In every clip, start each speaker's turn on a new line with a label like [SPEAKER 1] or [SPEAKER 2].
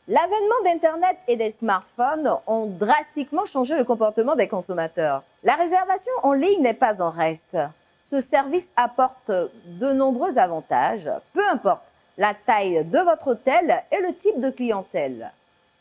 [SPEAKER 1] L'avènement d'Internet et des smartphones ont drastiquement changé le comportement des consommateurs. La réservation en ligne n'est pas en reste. Ce service apporte de nombreux avantages, peu importe la taille de votre hôtel et le type de clientèle.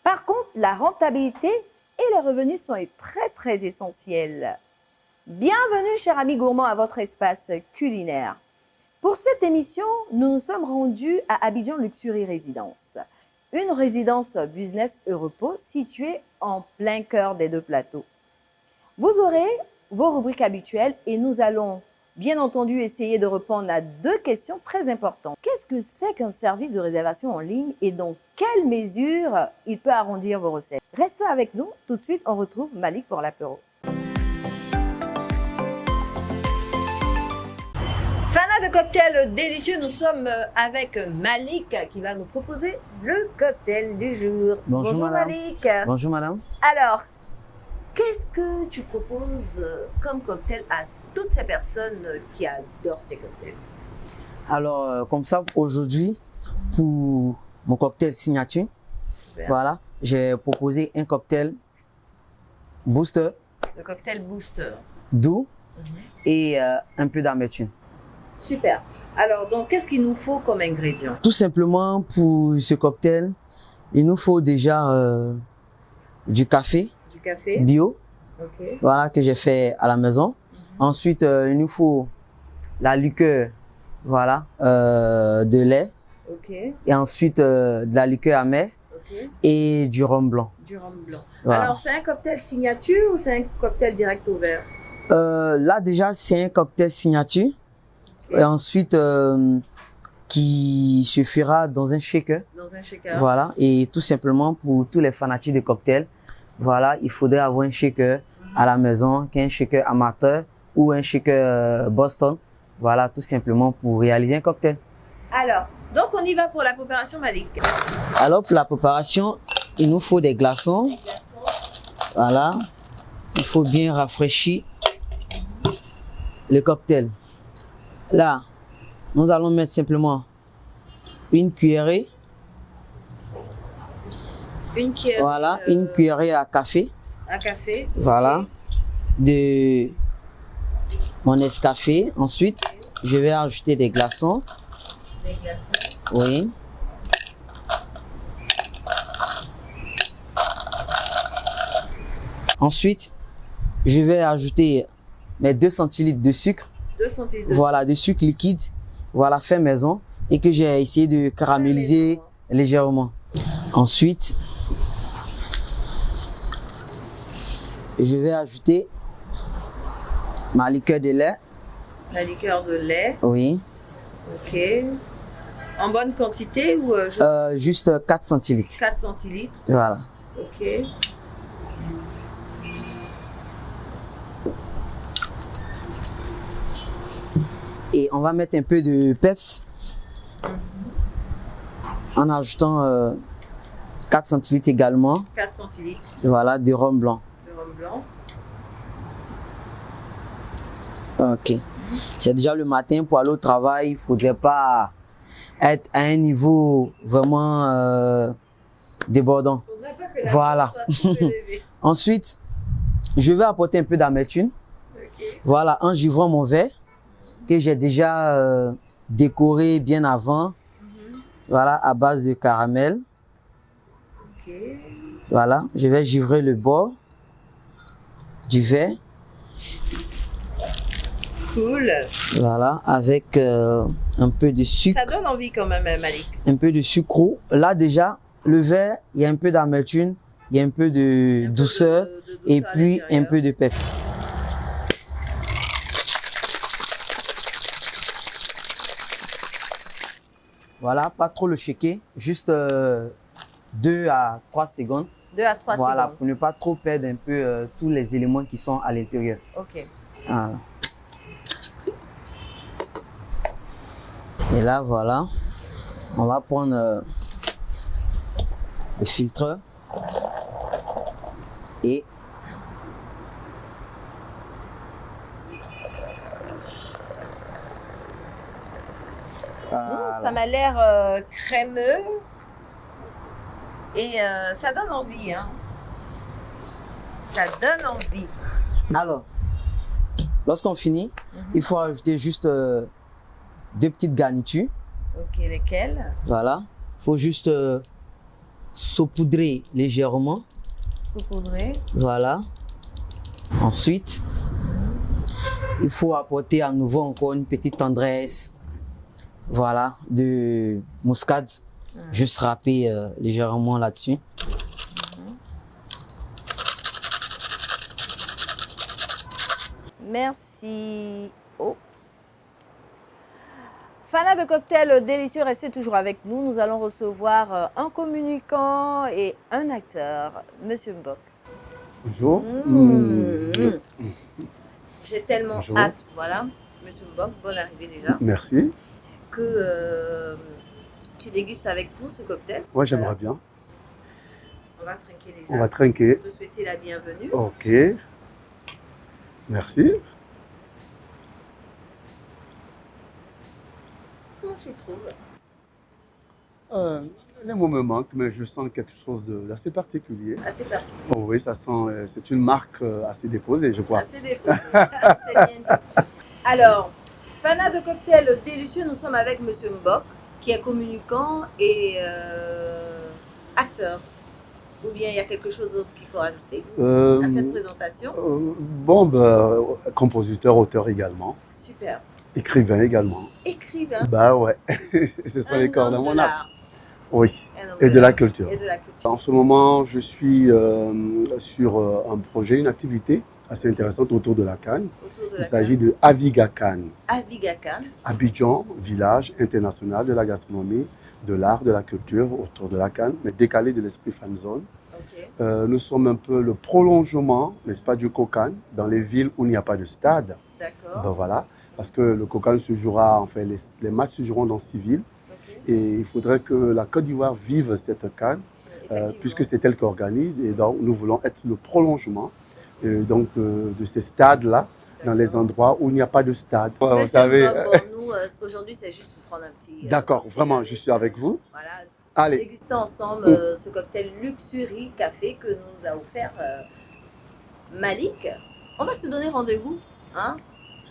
[SPEAKER 1] Par contre, la rentabilité et les revenus sont très essentiels. Bienvenue, chers amis gourmands, à votre espace culinaire. Pour cette émission, nous nous sommes rendus à Abidjan Luxury Résidence, une résidence business et repos située en plein cœur des deux plateaux. Vous aurez vos rubriques habituelles et nous allons bien entendu essayer de répondre à deux questions très importantes. Qu'est-ce que c'est qu'un service de réservation en ligne et dans quelle mesure il peut arrondir vos recettes? Restez avec nous, tout de suite on retrouve Malik pour l'apéro. Fana de cocktails délicieux, nous sommes avec Malik qui va nous proposer le cocktail du jour.
[SPEAKER 2] Bonjour madame.
[SPEAKER 1] Malik.
[SPEAKER 2] Bonjour madame.
[SPEAKER 1] Alors, qu'est-ce que tu proposes comme cocktail à toutes ces personnes qui adorent tes cocktails?
[SPEAKER 2] Alors, comme ça, aujourd'hui, pour mon cocktail signature, voilà, j'ai proposé un cocktail booster.
[SPEAKER 1] Le cocktail booster.
[SPEAKER 2] Doux et un peu d'amertume.
[SPEAKER 1] Super. Alors, donc, qu'est-ce qu'il nous faut comme ingrédients?
[SPEAKER 2] Tout simplement, pour ce cocktail, il nous faut déjà du café.
[SPEAKER 1] Du café.
[SPEAKER 2] Bio.
[SPEAKER 1] Ok.
[SPEAKER 2] Voilà, que j'ai fait à la maison. Ensuite, il nous faut la liqueur, voilà, de lait.
[SPEAKER 1] Ok.
[SPEAKER 2] Et ensuite, de la liqueur amère et du rhum blanc.
[SPEAKER 1] Du rhum blanc.
[SPEAKER 2] Voilà.
[SPEAKER 1] Alors, c'est un cocktail signature ou c'est un cocktail direct au verre?
[SPEAKER 2] Là, déjà, c'est un cocktail signature. Et ensuite, qui se fera dans un shaker.
[SPEAKER 1] Dans un shaker.
[SPEAKER 2] Voilà. Et tout simplement, pour tous les fanatiques de cocktail, voilà, il faudrait avoir un shaker à la maison, qu'un shaker amateur ou un shaker Boston. Voilà, tout simplement pour réaliser un cocktail.
[SPEAKER 1] Alors, donc on y va pour la préparation, Malik.
[SPEAKER 2] Alors, pour la préparation, il nous faut des glaçons. Voilà. Il faut bien rafraîchir le cocktail. Là, nous allons mettre simplement une cuillerée.
[SPEAKER 1] Une cuillerée.
[SPEAKER 2] Voilà, une cuillerée à café.
[SPEAKER 1] À café.
[SPEAKER 2] Voilà. De mon Nescafé. Ensuite, je vais ajouter des glaçons.
[SPEAKER 1] Des glaçons.
[SPEAKER 2] Oui. Ensuite, je vais ajouter mes 2 centilitres de sucre.
[SPEAKER 1] 2 centilitres.
[SPEAKER 2] Voilà, de sucre liquide. Voilà, fait maison. Et que j'ai essayé de caraméliser légèrement. Ensuite, je vais ajouter ma liqueur de lait.
[SPEAKER 1] La liqueur de lait.
[SPEAKER 2] Oui.
[SPEAKER 1] Ok. En bonne quantité ou
[SPEAKER 2] juste 4 centilitres.
[SPEAKER 1] 4 centilitres.
[SPEAKER 2] Voilà.
[SPEAKER 1] Ok.
[SPEAKER 2] Et on va mettre un peu de peps en ajoutant 4 centilitres également.
[SPEAKER 1] 4 centilitres.
[SPEAKER 2] Voilà, de rhum blanc.
[SPEAKER 1] De rhum blanc.
[SPEAKER 2] Ok. C'est déjà le matin pour aller au travail, il ne faudrait pas être à un niveau vraiment débordant.
[SPEAKER 1] Faudrait pas que la
[SPEAKER 2] Voilà.
[SPEAKER 1] soit trop élevée.
[SPEAKER 2] Ensuite, je vais apporter un peu d'amertume.
[SPEAKER 1] Ok.
[SPEAKER 2] Voilà, en givrant mon verre que j'ai déjà décoré bien avant. Voilà, à base de caramel.
[SPEAKER 1] Ok.
[SPEAKER 2] Voilà, je vais givrer le bord du verre.
[SPEAKER 1] Cool.
[SPEAKER 2] Voilà, avec un peu de sucre.
[SPEAKER 1] Ça donne envie quand même, Malik.
[SPEAKER 2] Un peu de sucre. Là déjà, le verre, il y a un peu d'amertume, il y a un peu de douceur et puis un peu de pep. Voilà, pas trop le shaker, juste 2 à 3 secondes.
[SPEAKER 1] 2 à 3
[SPEAKER 2] Voilà,
[SPEAKER 1] secondes.
[SPEAKER 2] pour ne pas trop perdre un peu tous les éléments qui sont à l'intérieur.
[SPEAKER 1] Ok.
[SPEAKER 2] Voilà. Et là, voilà, on va prendre le filtre et
[SPEAKER 1] Ça m'a l'air crémeux. Et ça donne envie, hein. Ça donne envie.
[SPEAKER 2] Alors, lorsqu'on finit, il faut ajouter juste 2 petites garnitures.
[SPEAKER 1] Ok, lesquelles?
[SPEAKER 2] Voilà. Il faut juste saupoudrer légèrement.
[SPEAKER 1] Saupoudrer.
[SPEAKER 2] Voilà. Ensuite, il faut apporter à nouveau encore une petite tendresse. Voilà, de muscade. Juste râper légèrement là-dessus.
[SPEAKER 1] Merci. Oups. Fana de cocktail délicieux, restez toujours avec nous. Nous allons recevoir un communicant et un acteur, Monsieur Mbok.
[SPEAKER 3] Bonjour.
[SPEAKER 1] J'ai tellement
[SPEAKER 3] Bonjour.
[SPEAKER 1] hâte, voilà, Monsieur Mbok, bonne arrivée déjà,
[SPEAKER 3] Merci.
[SPEAKER 1] que tu dégustes avec nous ce cocktail.
[SPEAKER 3] Ouais, j'aimerais bien.
[SPEAKER 1] On va trinquer déjà.
[SPEAKER 3] On va trinquer.
[SPEAKER 1] Te souhaiter la bienvenue.
[SPEAKER 3] Ok. Merci.
[SPEAKER 1] Comment tu le trouves?
[SPEAKER 3] Les mots me manquent, mais je sens quelque chose d'assez particulier.
[SPEAKER 1] Assez particulier.
[SPEAKER 3] Oh oui, ça sent. C'est une marque assez déposée, je crois.
[SPEAKER 1] Assez déposé. C'est bien dit. Alors, Fana de cocktail délicieux, nous sommes avec Monsieur Mbok, qui est communicant et acteur. Ou bien il y a quelque chose d'autre qu'il faut rajouter à cette présentation?
[SPEAKER 3] Bon, ben, compositeur, auteur également.
[SPEAKER 1] Super.
[SPEAKER 3] Écrivain également.
[SPEAKER 1] Écrivain.
[SPEAKER 3] Bah ouais. Ce sont les
[SPEAKER 1] Un
[SPEAKER 3] cordes à
[SPEAKER 1] homme
[SPEAKER 3] mon
[SPEAKER 1] de
[SPEAKER 3] âme.
[SPEAKER 1] l'art.
[SPEAKER 3] Oui.
[SPEAKER 1] Un homme
[SPEAKER 3] Et de la culture.
[SPEAKER 1] Et de la culture.
[SPEAKER 3] En ce moment, je suis sur un projet, une activité assez intéressante autour de la Cannes.
[SPEAKER 1] Autour de
[SPEAKER 3] Il
[SPEAKER 1] la
[SPEAKER 3] s'agit de Aviga Cannes,
[SPEAKER 1] Avigakan.
[SPEAKER 3] Abidjan, village international de la gastronomie, de l'art, de la culture autour de la Cannes, mais décalé de l'esprit fan zone.
[SPEAKER 1] Ok.
[SPEAKER 3] Nous sommes un peu le prolongement, n'est-ce pas, du Kokan dans les villes où il n'y a pas de stade.
[SPEAKER 1] D'accord.
[SPEAKER 3] Ben voilà, parce que le Kokan se jouera, enfin les matchs se joueront dans 6 villes.
[SPEAKER 1] Ok.
[SPEAKER 3] Et il faudrait que la Côte d'Ivoire vive cette Cannes,
[SPEAKER 1] Effectivement.
[SPEAKER 3] puisque c'est elle qui organise. Et donc, nous voulons être le prolongement donc, de ces stades-là, dans les endroits où il n'y a pas de stade. Vous
[SPEAKER 1] Monsieur
[SPEAKER 3] savez,
[SPEAKER 1] Mbok, bon, nous, aujourd'hui, c'est juste pour prendre un petit...
[SPEAKER 3] d'accord,
[SPEAKER 1] petit
[SPEAKER 3] vraiment,
[SPEAKER 1] café.
[SPEAKER 3] je suis avec vous.
[SPEAKER 1] Voilà.
[SPEAKER 3] Allez,
[SPEAKER 1] Déguster ensemble ce cocktail Luxury Café que nous a offert Malik. On va se donner rendez-vous hein,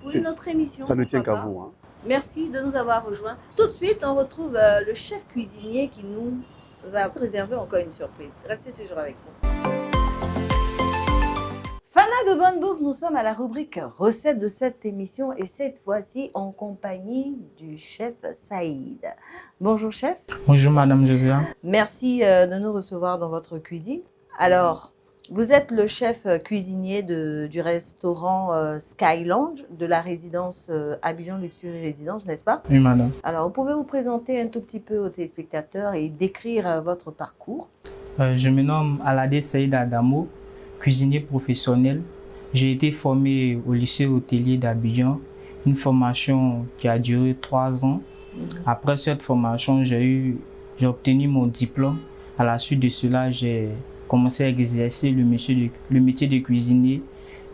[SPEAKER 1] pour
[SPEAKER 3] c'est-
[SPEAKER 1] une autre émission.
[SPEAKER 3] ça ne tient qu'à
[SPEAKER 1] pourquoi pas.
[SPEAKER 3] vous. Hein.
[SPEAKER 1] Merci de nous avoir rejoints. Tout de suite, on retrouve le chef cuisinier qui nous a réservé encore une surprise. Restez toujours avec nous. Fana de Bonne Bouffe, nous sommes à la rubrique recettes de cette émission et cette fois-ci en compagnie du chef Saïd. Bonjour chef.
[SPEAKER 4] Bonjour Madame Josia.
[SPEAKER 1] Merci de nous recevoir dans votre cuisine. Alors, vous êtes le chef cuisinier du restaurant Sky Lounge de la résidence Abidjan Luxury Résidence, n'est-ce pas?
[SPEAKER 4] Oui Madame.
[SPEAKER 1] Alors, vous pouvez vous présenter un tout petit peu aux téléspectateurs et décrire votre parcours?
[SPEAKER 4] Je me nomme Alade Saïd Adamo, cuisinier professionnel. J'ai été formé au lycée hôtelier d'Abidjan, une formation qui a duré 3 ans. Après cette formation, j'ai obtenu mon diplôme. À la suite de cela, j'ai commencé à exercer le métier de cuisinier.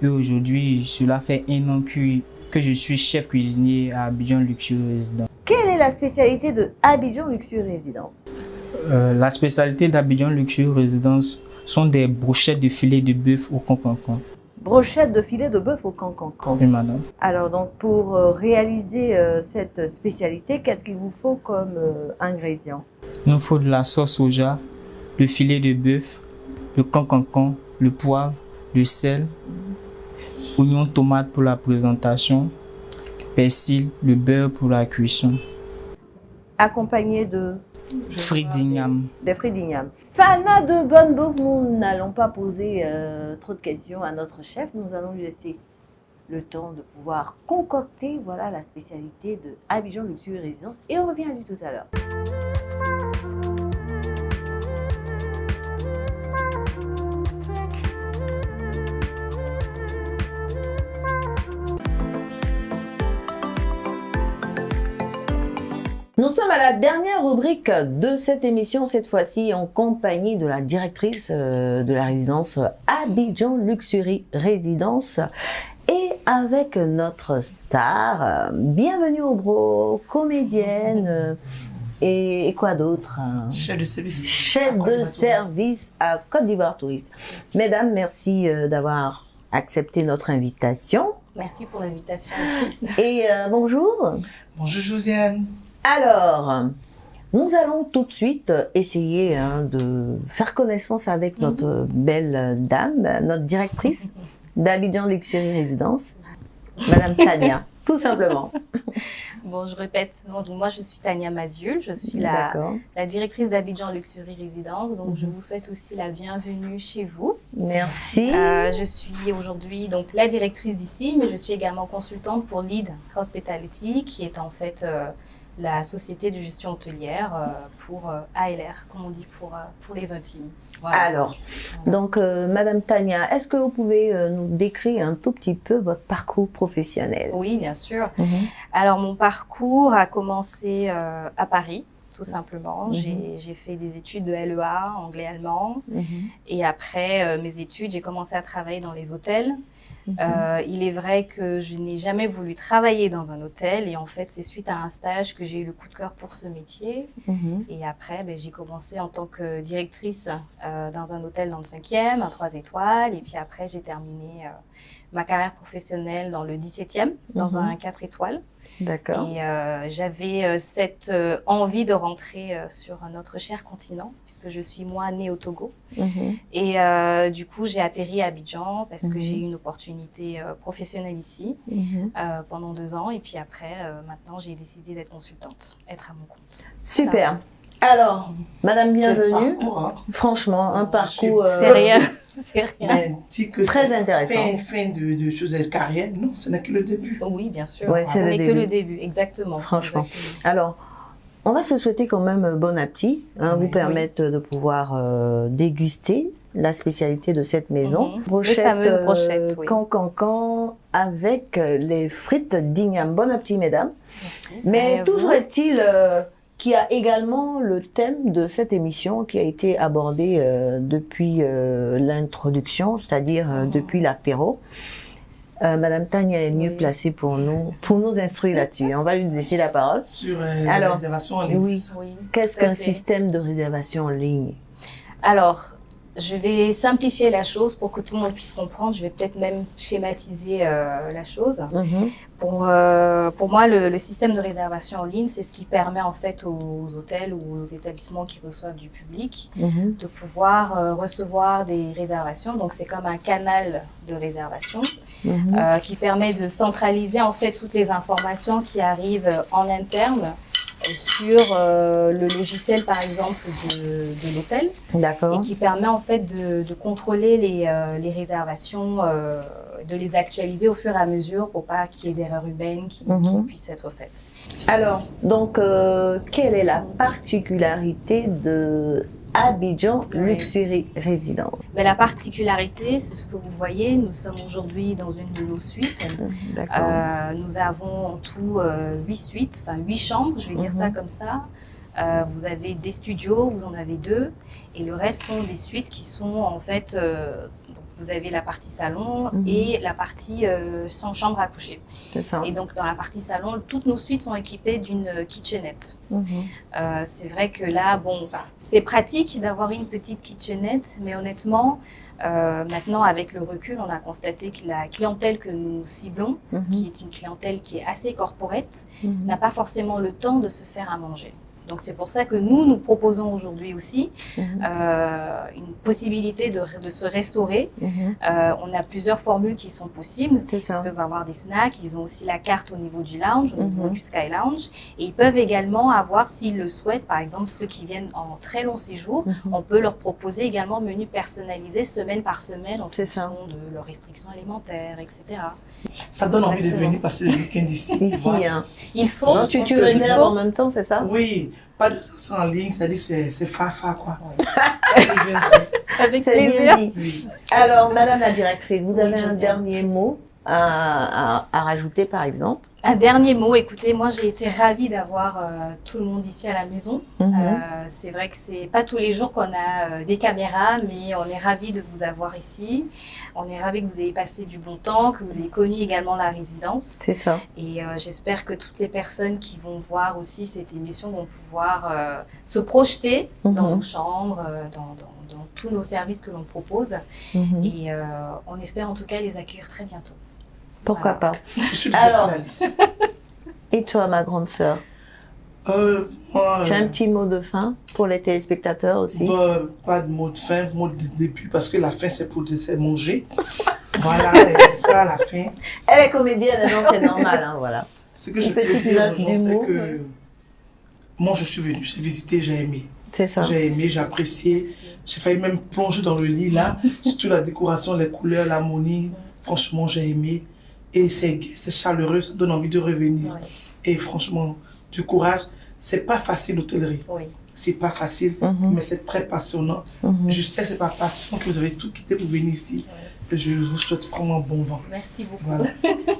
[SPEAKER 4] Et aujourd'hui, cela fait 1 an que je suis chef cuisinier à Abidjan Luxury Résidence.
[SPEAKER 1] Quelle est la spécialité de Abidjan Luxury Résidence?
[SPEAKER 4] La spécialité d'Abidjan Luxury Résidence sont des brochettes de filet de bœuf au cancancan.
[SPEAKER 1] Brochette de filet de bœuf au cancancan.
[SPEAKER 4] Oui, madame.
[SPEAKER 1] Alors, donc, pour réaliser cette spécialité, qu'est-ce qu'il vous faut comme ingrédients?
[SPEAKER 4] Il nous faut de la sauce soja, le filet de bœuf, le cancancan, le poivre, le sel, oignon, tomate pour la présentation, persil, le beurre pour la cuisson.
[SPEAKER 1] Accompagné de
[SPEAKER 4] Frites d'igname.
[SPEAKER 1] des frites d'igname. Fana de Bonne Bouffe, nous n'allons pas poser trop de questions à notre chef. Nous allons lui laisser le temps de pouvoir concocter voilà, la spécialité de Abidjan Luxury Résidence. Et on revient à lui tout à l'heure. Nous sommes à la dernière rubrique de cette émission, cette fois-ci en compagnie de la directrice de la résidence Abidjan Luxury Résidence et avec notre star, bienvenue au bro, comédienne, Et quoi d'autre?
[SPEAKER 5] Chef de service.
[SPEAKER 1] Chef de service à Côte d'Ivoire Tourisme. Mesdames, merci d'avoir accepté notre invitation.
[SPEAKER 6] Merci pour l'invitation aussi.
[SPEAKER 1] Et bonjour.
[SPEAKER 5] Bonjour Josiane.
[SPEAKER 1] Alors, nous allons tout de suite essayer de faire connaissance avec notre belle dame, notre directrice d'Abidjan Luxury Résidence, Madame Tania, tout simplement.
[SPEAKER 6] Bon, je répète, donc, moi je suis Tania Maziul, je suis la directrice d'Abidjan Luxury Résidence, donc je vous souhaite aussi la bienvenue chez vous.
[SPEAKER 1] Merci.
[SPEAKER 6] Je suis aujourd'hui donc la directrice d'ici, mais je suis également consultante pour Lead Hospitality, qui est en fait la société de gestion hôtelière pour ALR, comme on dit pour les intimes. Voilà.
[SPEAKER 1] Alors, donc Madame Tania, est-ce que vous pouvez nous décrire un tout petit peu votre parcours professionnel?
[SPEAKER 6] Oui, bien sûr. Alors, mon parcours a commencé à Paris, tout simplement. J'ai fait des études de LEA, anglais-allemand. Et après mes études, j'ai commencé à travailler dans les hôtels. Il est vrai que je n'ai jamais voulu travailler dans un hôtel et en fait c'est suite à un stage que j'ai eu le coup de cœur pour ce métier et après j'ai commencé en tant que directrice dans un hôtel dans le 5e, un 3 étoiles et puis après j'ai terminé ma carrière professionnelle dans le 17e, dans un 4 étoiles.
[SPEAKER 1] D'accord.
[SPEAKER 6] Et j'avais cette envie de rentrer sur notre cher continent, puisque je suis moi née au Togo. Et du coup, j'ai atterri à Abidjan parce que j'ai eu une opportunité professionnelle ici pendant 2 ans. Et puis après, maintenant, j'ai décidé d'être consultante, être à mon compte.
[SPEAKER 1] Super. Alors, Madame, bienvenue. Franchement, un parcours...
[SPEAKER 6] C'est rien. C'est rien.
[SPEAKER 5] Mais dis que
[SPEAKER 1] très intéressant.
[SPEAKER 5] Fin de choses de carrière, non, ce n'est que le début.
[SPEAKER 6] Oui, bien sûr.
[SPEAKER 1] Ouais,
[SPEAKER 6] ce n'est que le début, exactement.
[SPEAKER 1] Franchement.
[SPEAKER 6] Exactement.
[SPEAKER 1] Alors, on va se souhaiter quand même bon appétit, vous permettre de pouvoir déguster la spécialité de cette maison.
[SPEAKER 6] Les fameuses brochettes, oui.
[SPEAKER 1] Cancan avec les frites d'igname. Bon appétit, mesdames.
[SPEAKER 6] Merci.
[SPEAKER 1] Mais toujours est-il qu'il y a également le thème de cette émission qui a été abordé depuis l'introduction, c'est-à-dire depuis l'apéro. Madame Tania est mieux placée pour nous instruire là-dessus. On va lui laisser la parole.
[SPEAKER 5] Sur la réservation en ligne, c'est ça?
[SPEAKER 1] Qu'est-ce qu'un système de réservation en ligne?
[SPEAKER 6] Alors, je vais simplifier la chose pour que tout le monde puisse comprendre. Je vais peut-être même schématiser la chose. Pour moi, le système de réservation en ligne, c'est ce qui permet en fait aux hôtels ou aux établissements qui reçoivent du public de pouvoir recevoir des réservations. Donc, c'est comme un canal de réservation qui permet de centraliser en fait toutes les informations qui arrivent en interne sur le logiciel par exemple de l'hôtel.
[SPEAKER 1] D'accord.
[SPEAKER 6] Et qui permet en fait de contrôler les réservations, de les actualiser au fur et à mesure pour pas qu'il y ait d'erreurs humaines qui puissent être faites.
[SPEAKER 1] Alors, donc, quelle est la particularité de Abidjan Luxury Résidence?
[SPEAKER 6] Mais la particularité, c'est ce que vous voyez, nous sommes aujourd'hui dans une de nos suites. Nous avons en tout 8 suites, enfin 8 chambres, je vais dire ça comme ça. Vous avez des studios, vous en avez 2, et le reste sont des suites qui sont en fait, vous avez la partie salon et la partie sans chambre à coucher.
[SPEAKER 1] C'est ça.
[SPEAKER 6] Et donc dans la partie salon, toutes nos suites sont équipées d'une kitchenette. C'est vrai que là, bon, c'est pratique d'avoir une petite kitchenette, mais honnêtement, maintenant avec le recul, on a constaté que la clientèle que nous ciblons, qui est une clientèle qui est assez corporate, n'a pas forcément le temps de se faire à manger. Donc c'est pour ça que nous proposons aujourd'hui aussi une possibilité de se restaurer. On a plusieurs formules qui sont possibles. Ils peuvent avoir des snacks, ils ont aussi la carte au niveau du lounge, au niveau du Sky Lounge. Et ils peuvent également avoir, s'ils le souhaitent, par exemple ceux qui viennent en très long séjour, on peut leur proposer également menu personnalisé semaine par semaine en fonction de leurs restrictions alimentaires, etc.
[SPEAKER 5] Ça donne envie de venir passer le week-end ici.
[SPEAKER 6] Il faut.
[SPEAKER 1] Tu réserves en même temps, c'est ça?
[SPEAKER 5] Oui. Pas de ça en ligne, ça dit que c'est fa-fa, quoi.
[SPEAKER 6] Avec
[SPEAKER 1] c'est
[SPEAKER 6] plaisir.
[SPEAKER 1] bien dit. Alors, Madame la directrice, vous avez un dernier mot à rajouter, par exemple?
[SPEAKER 6] Un dernier mot, écoutez, moi j'ai été ravie d'avoir tout le monde ici à la maison. C'est vrai que c'est pas tous les jours qu'on a des caméras, mais on est ravis de vous avoir ici. On est ravis que vous ayez passé du bon temps, que vous ayez connu également la résidence.
[SPEAKER 1] C'est ça.
[SPEAKER 6] Et j'espère que toutes les personnes qui vont voir aussi cette émission vont pouvoir se projeter dans nos chambres, dans tous nos services que l'on propose. Et on espère en tout cas les accueillir très bientôt.
[SPEAKER 1] Pourquoi pas?
[SPEAKER 5] Je suis
[SPEAKER 1] Alors,
[SPEAKER 5] professionnaliste.
[SPEAKER 1] Et toi, ma grande sœur?
[SPEAKER 5] Moi,
[SPEAKER 1] Tu as un petit mot de fin pour les téléspectateurs aussi?
[SPEAKER 5] pas de mot de fin, mot de début, parce que la fin, c'est pour manger. Voilà, c'est ça, la fin.
[SPEAKER 1] Elle est comédienne, non, c'est normal, hein, voilà.
[SPEAKER 5] Ce que je
[SPEAKER 1] Une
[SPEAKER 5] peux
[SPEAKER 1] petite
[SPEAKER 5] dire aux
[SPEAKER 1] note
[SPEAKER 5] gens, c'est
[SPEAKER 1] d'humour.
[SPEAKER 5] que moi, je suis venue, j'ai visité, j'ai aimé.
[SPEAKER 1] C'est ça.
[SPEAKER 5] J'ai aimé, j'ai apprécié. J'ai failli même plonger dans le lit, là. Surtout la décoration, les couleurs, l'harmonie. Franchement, j'ai aimé. Et c'est chaleureux, ça donne envie de revenir.
[SPEAKER 6] Oui.
[SPEAKER 5] Et franchement, du courage. C'est pas facile l'hôtellerie.
[SPEAKER 6] Oui.
[SPEAKER 5] C'est pas facile, mais c'est très passionnant. Je sais que c'est par passion que vous avez tout quitté pour venir ici. Et je vous souhaite vraiment bon vent.
[SPEAKER 6] Merci beaucoup.
[SPEAKER 5] Voilà.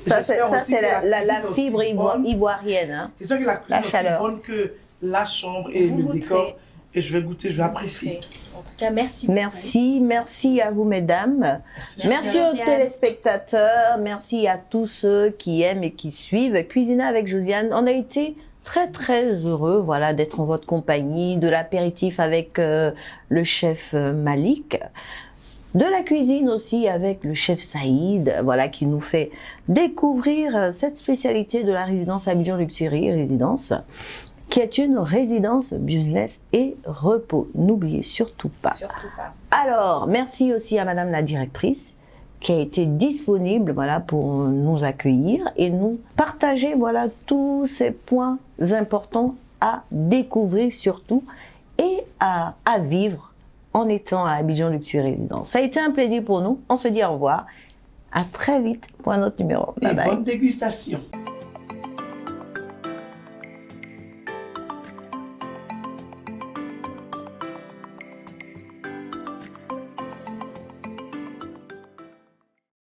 [SPEAKER 1] Ça, c'est
[SPEAKER 5] J'espère aussi que
[SPEAKER 1] la
[SPEAKER 5] cuisine est
[SPEAKER 1] fibre
[SPEAKER 5] aussi bonne.
[SPEAKER 1] ivoirienne. Hein.
[SPEAKER 5] C'est sûr que la cuisine
[SPEAKER 1] La
[SPEAKER 5] est aussi
[SPEAKER 1] chaleur.
[SPEAKER 5] bonne que la chambre et
[SPEAKER 6] Vous
[SPEAKER 5] le
[SPEAKER 6] goûterez.
[SPEAKER 5] décor. Et je vais goûter, je vais apprécier.
[SPEAKER 6] En tout cas, merci beaucoup.
[SPEAKER 1] Merci à vous, mesdames. Merci aux
[SPEAKER 6] Josiane.
[SPEAKER 1] téléspectateurs, merci à tous ceux qui aiment et qui suivent Cuisiner avec Josiane. On a été très heureux, voilà, d'être en votre compagnie, de l'apéritif avec le chef Malik, de la cuisine aussi avec le chef Saïd, voilà, qui nous fait découvrir cette spécialité de la résidence Abidjan Luxury Résidence, qui est une résidence business et repos. N'oubliez surtout pas.
[SPEAKER 6] Surtout pas.
[SPEAKER 1] Alors, merci aussi à Madame la directrice qui a été disponible, voilà, pour nous accueillir et nous partager, voilà, tous ces points importants à découvrir surtout et à vivre en étant à Abidjan Luxury Résidence. Ça a été un plaisir pour nous. On se dit au revoir. À très vite pour un autre numéro. Bye
[SPEAKER 5] Et
[SPEAKER 1] bye.
[SPEAKER 5] bonne dégustation.